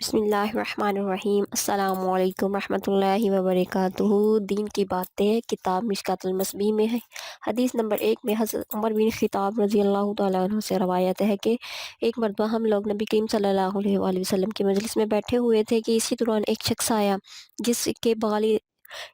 بسم اللہ الرحمن الرحیم۔ السلام علیکم ورحمۃ اللہ وبرکاتہ۔ دین کی باتیں، کتاب مشکوٰۃ المصابیح میں ہے۔ حدیث نمبر 1 میں حضرت عمر بن خطاب رضی اللہ تعالیٰ عنہ سے روایت ہے کہ ایک مرتبہ ہم لوگ نبی کریم صلی اللہ علیہ وآلہ وسلم کی مجلس میں بیٹھے ہوئے تھے کہ اسی دوران ایک شخص آیا جس کے بال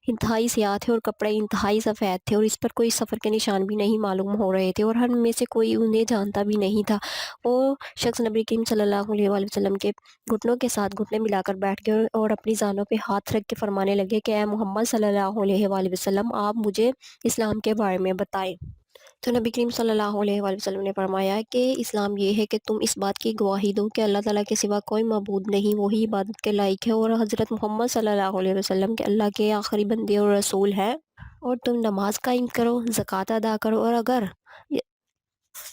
انتہائی سیاہ تھے اور کپڑے انتہائی سفید تھے، اور اس پر کوئی سفر کے نشان بھی نہیں معلوم ہو رہے تھے، اور ہم میں سے کوئی انہیں جانتا بھی نہیں تھا۔ وہ شخص نبی کریم صلی اللہ علیہ وآلہ وسلم کے گھٹنوں کے ساتھ گھٹنے ملا کر بیٹھ گئے اور اپنی زانوں پہ ہاتھ رکھ کے فرمانے لگے کہ اے محمد صلی اللہ علیہ وآلہ وسلم، آپ مجھے اسلام کے بارے میں بتائیں۔ تو نبی کریم صلی اللہ علیہ وآلہ وسلم نے فرمایا کہ اسلام یہ ہے کہ تم اس بات کی گواہی دو کہ اللہ تعالیٰ کے سوا کوئی معبود نہیں، وہی عبادت کے لائق ہے، اور حضرت محمد صلی اللہ علیہ وسلم کے اللہ کے آخری بندے اور رسول ہے، اور تم نماز قائم کرو، زکوٰۃ ادا کرو،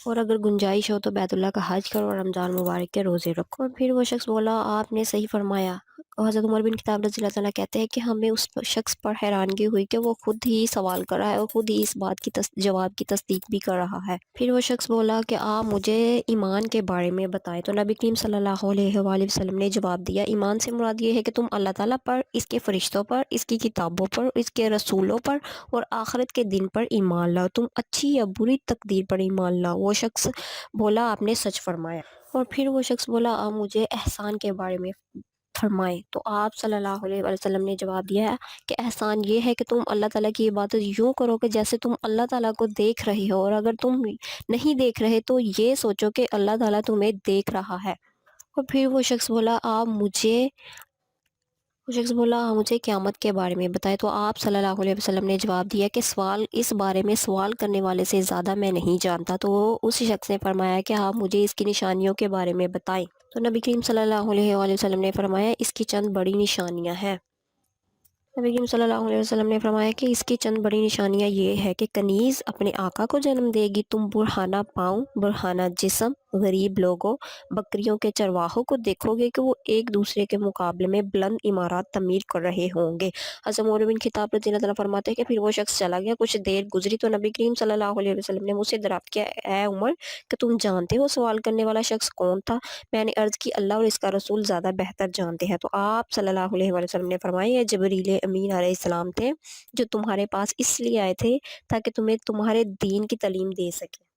اور اگر گنجائش ہو تو بیت اللہ کا حج کرو، اور رمضان مبارک کے روزے رکھو۔ اور پھر وہ شخص بولا، آپ نے صحیح فرمایا۔ اور حضرت عمر بن خطاب رضی اللہ عنہ کہتے ہیں کہ ہمیں اس شخص پر حیرانگی ہوئی کہ وہ خود ہی سوال کر رہا ہے اور خود ہی اس بات کی جواب کی تصدیق بھی کر رہا ہے۔ پھر وہ شخص بولا کہ آپ مجھے ایمان کے بارے میں بتائیں۔ تو نبی کریم صلی اللہ علیہ وآلہ وسلم نے جواب دیا، ایمان سے مراد یہ ہے کہ تم اللہ تعالیٰ پر، اس کے فرشتوں پر، اس کی کتابوں پر، اس کے رسولوں پر اور آخرت کے دن پر ایمان لاؤ، تم اچھی یا بری تقدیر پر ایمان لاؤ۔ وہ شخص بولا، آپ نے سچ فرمایا۔ اور پھر وہ شخص بولا، آپ مجھے احسان کے بارے میں فرمائیں۔ تو آپ صلی اللہ علیہ وآلہ وسلم نے جواب دیا کہ احسان یہ ہے کہ تم اللہ تعالیٰ کی عبادت یوں کرو کہ جیسے تم اللہ تعالیٰ کو دیکھ رہے ہو، اور اگر تم نہیں دیکھ رہے تو یہ سوچو کہ اللہ تعالیٰ تمہیں دیکھ رہا ہے۔ اور پھر وہ شخص بولا، مجھے قیامت کے بارے میں بتائے۔ تو آپ صلی اللہ علیہ وسلم نے جواب دیا کہ اس بارے میں سوال کرنے والے سے زیادہ میں نہیں جانتا۔ تو اس شخص نے فرمایا کہ آپ مجھے اس کی نشانیوں کے بارے میں بتائیں۔ تو نبی کریم صلی اللہ علیہ وآلہ وسلم نے فرمایا، اس کی چند بڑی نشانیاں ہیں۔ نبی کریم صلی اللہ علیہ وسلم نے فرمایا کہ اس کی چند بڑی نشانیاں یہ ہے کہ کنیز اپنے آقا کو جنم دے گی، تم برہنہ پاؤں، برہنہ جسم، غریب لوگوں، بکریوں کے چرواہوں کو دیکھو گے کہ وہ ایک دوسرے کے مقابلے میں بلند عمارات تعمیر کر رہے ہوں گے۔ حضرت عمر بن خطاب رضی اللہ عنہ فرماتے ہیں کہ پھر وہ شخص چلا گیا۔ کچھ دیر گزری تو نبی کریم صلی اللہ علیہ وسلم نے مجھ سے دریافت کیا، اے عمر، کہ تم جانتے ہو سوال کرنے والا شخص کون تھا؟ میں نے عرض کی، اللہ اور اس کا رسول زیادہ بہتر جانتے ہیں۔ تو آپ صلی اللہ علیہ وآلہ وسلم نے فرمایا، یہ جبریل امین علیہ السلام تھے جو تمہارے پاس اس لیے آئے تھے تاکہ تمہیں تمہارے دین کی تعلیم دے سکے۔